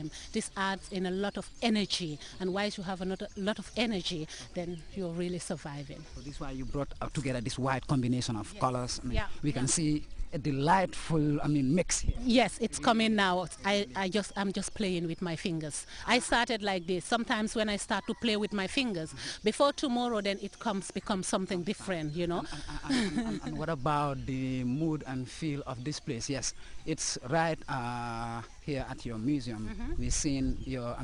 time. This adds in a lot of energy, and once you have a lot of energy, then you're really surviving. So this is why you brought together this wide combination of colors. I mean, Yeah, we can see a delightful, mix here. Yes, it's coming now. I'm just playing with my fingers. I started like this. Sometimes when I start to play with my fingers, before tomorrow, then it becomes something different, you know. And what about the mood and feel of this place? Yes, it's right here at your museum. We've seen your,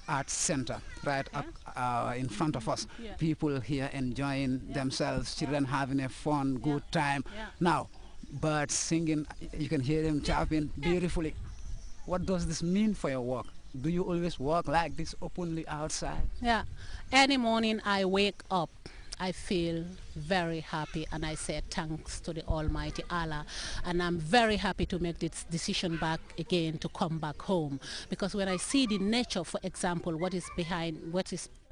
art center right up in front of us. Yeah. People here enjoying themselves, children having a fun, good time. Now, birds singing, you can hear them chirping beautifully. What does this mean for your work? Do you always walk like this openly outside? Yeah. Any morning I wake up, I feel very happy, and I say thanks to the Almighty Allah, and I'm very happy to make this decision back again to come back home, because when I see the nature, for example, what is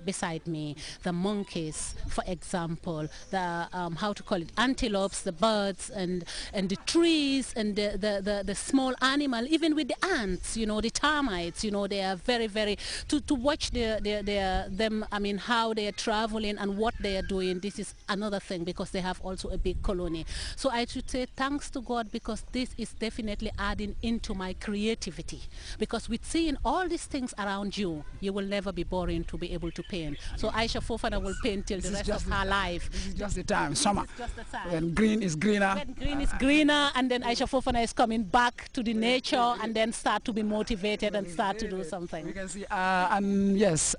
beside me, the monkeys, for example, the how to call it, antelopes, the birds, and the trees, and the small animal, even with the ants, you know, the termites, you know, they are very to watch them, how they are traveling and what they are doing. This is another thing, because they have also a big colony. So I should say thanks to God, because this is definitely adding into my creativity, because with seeing all these things around you, you will never be boring to be able to paint. So Aisha Fofana will paint till the rest of her life. This is just the time, summer. Just the time. When green is greener. When green is greener, and then Aisha Fofana is coming back to the nature, and then start to be motivated and start to do something. We can see, and yes,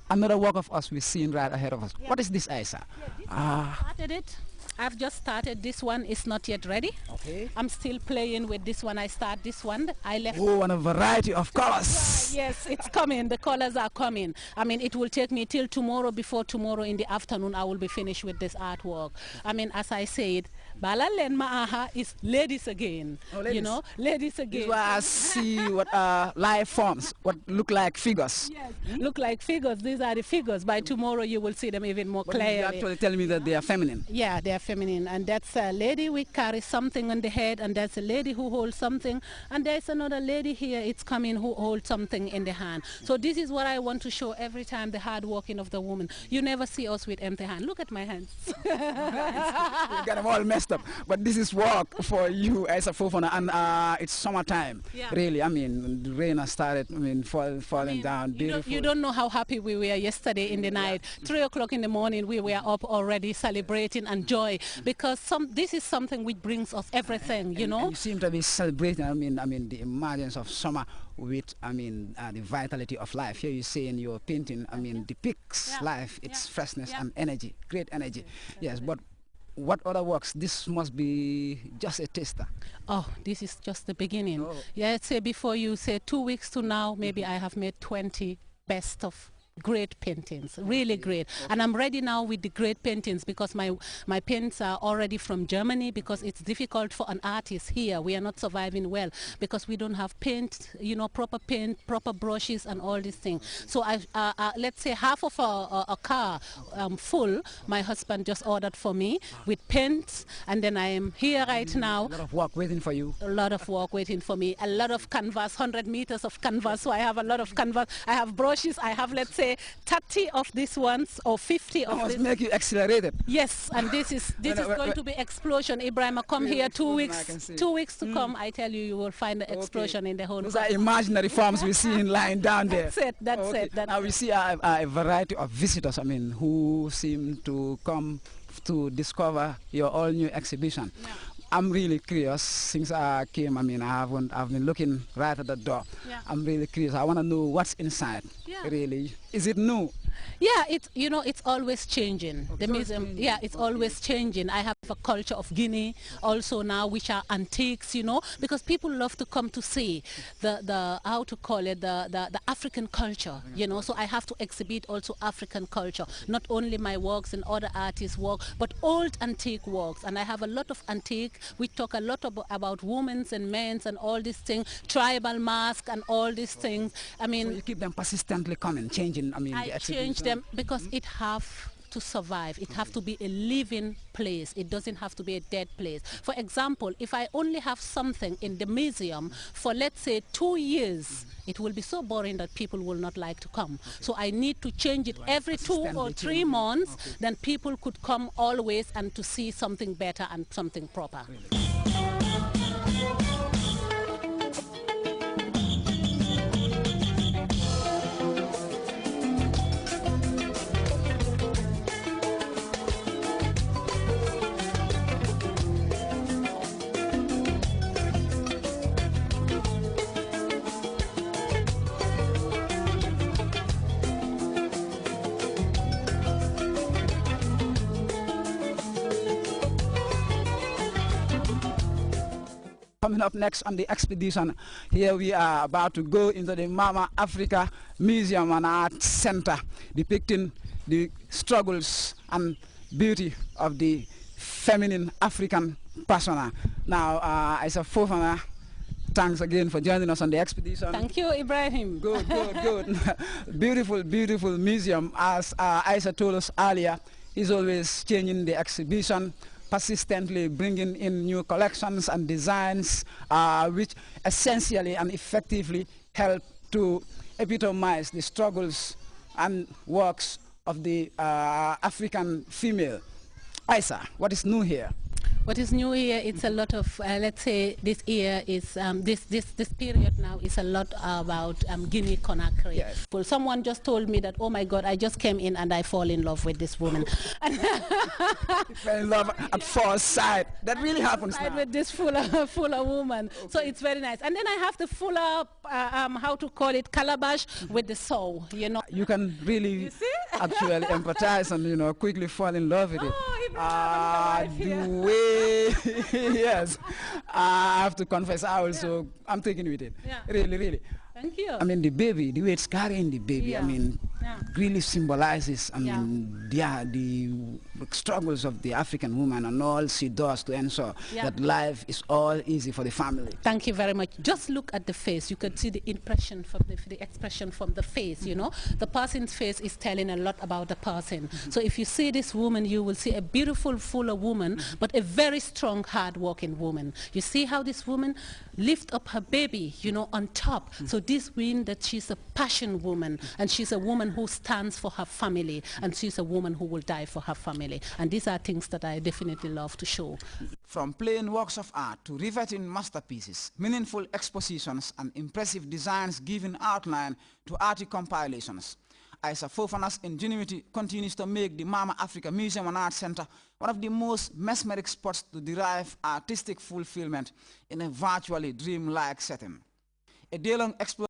another work of us we're seeing right ahead of us. What is this, Aisha? Started it. I've just started. This one is not yet ready. Okay. I'm still playing with this one. I start this one. I left. Oh, and a variety of colors. Yes, it's coming. The colors are coming. It will take me till tomorrow. Before tomorrow in the afternoon, I will be finished with this artwork. As I said, Balalen Maaha is ladies again. Oh, ladies. You know, ladies again. This is where I see what live forms, what look like figures. Yes, look like figures. These are the figures. By tomorrow, you will see them even more clearly. You actually telling me that they are feminine. Yeah, they are feminine, and that's a lady who carries something on the head, and that's a lady who holds something, and there's another lady here, it's coming, who holds something in the hand. So this is what I want to show every time, the hard working of the woman. You never see us with empty hand. Look at my hands. You got them all messed up, but this is work for you as a Fofana, and it's summertime. Yeah. Really, the rain has started, falling down. Beautiful. You don't know how happy we were yesterday in the night. 3 o'clock in the morning, we were up already celebrating and joy, because this is something which brings us everything, you know. And you seem to be celebrating, the emergence of summer with, the vitality of life. Here you say in your painting, depicts life, its freshness and energy, great energy. Yes, but what other works? This must be just a taster. Oh, this is just the beginning. Oh. Yeah, say before you say 2 weeks to now, maybe I have made 20 best of great paintings, really great. And I'm ready now with the great paintings, because my paints are already from Germany, because it's difficult for an artist here. We are not surviving well because we don't have paint, proper paint, proper brushes and all these things. So let's say half of a car full, my husband just ordered for me with paints, and then I am here right now. A lot of work waiting for you. A lot of work waiting for me. A lot of canvas, 100 meters of canvas. So I have a lot of canvas. I have brushes. I have, let's say, 30 of these ones or 50 of must this. make you accelerated. Yes, and this is going to be explosion. Ibrahim, come here 2 weeks. 2 weeks to come. I tell you, you will find the explosion in the whole. Those are imaginary forms we see in lying down there. That's it. That's it. Now we see a variety of visitors. Who seem to come to discover your all new exhibition. Yeah. I'm really curious. Since I came, I've been looking right at the door. Yeah. I'm really curious. I want to know what's inside. Yeah. Really, is it new? Yeah, it's always changing. The museum, yeah, it's always changing. I have a culture of Guinea also now, which are antiques, because people love to come to see the how to call it, the African culture, So I have to exhibit also African culture, not only my works and other artists' work, but old antique works. And I have a lot of antique. We talk a lot about women's and men's and all these things, tribal masks and all these things. So you keep them persistently coming, changing. I change them because it have to survive, it has to be a living place. It doesn't have to be a dead place. For example, if I only have something in the museum for, let's say, 2 years, it will be so boring that people will not like to come. So I need to change it every 2 or 3 months, then people could come always and to see something better and something proper. Coming up next on the expedition, here we are about to go into the Mama Africa Museum and Art Center, depicting the struggles and beauty of the feminine African persona. Now, Isa Fofana, thanks again for joining us on the expedition. Thank you, Ibrahim. Good, good, good. Beautiful, beautiful museum. As Isa told us earlier, is always changing the exhibition, persistently bringing in new collections and designs, which essentially and effectively help to epitomize the struggles and works of the African female. Isa, what is new here? What is new here, it's a lot of, let's say this year is, this period now is a lot about Guinea Conakry. Yes. Well, someone just told me that, oh my God, I just came in and I fall in love with this woman. Fell in love at first sight. That really happens now. With this fuller woman. Okay. So it's very nice. And then I have the fuller, how to call it, calabash with the soul, you know. You can really actually empathize and, you know, quickly fall in love with it. The way, yes, I have to confess, I also, I'm taking with it. Yeah. Really, really. Thank you. I mean, the baby, the way it's carrying the baby, yeah. I mean, really symbolizes, I mean, the struggles of the African woman and all she does to ensure that life is all easy for the family. Thank you very much. Just look at the face. You can see the impression from the expression from the face, you know. The person's face is telling a lot about the person. So if you see this woman, you will see a beautiful, fuller woman, but a very strong, hard-working woman. You see how this woman lifts up her baby, you know, on top. So this means that she's a passion woman, and she's a woman who stands for her family, and she's a woman who will die for her family. And these are things that I definitely love to show. From plain works of art to riveting masterpieces, meaningful expositions, and impressive designs giving outline to arty compilations, Isa Fofana's ingenuity continues to make the Mama Africa Museum and Art Center one of the most mesmeric spots to derive artistic fulfillment in a virtually dreamlike setting. A day-long exploration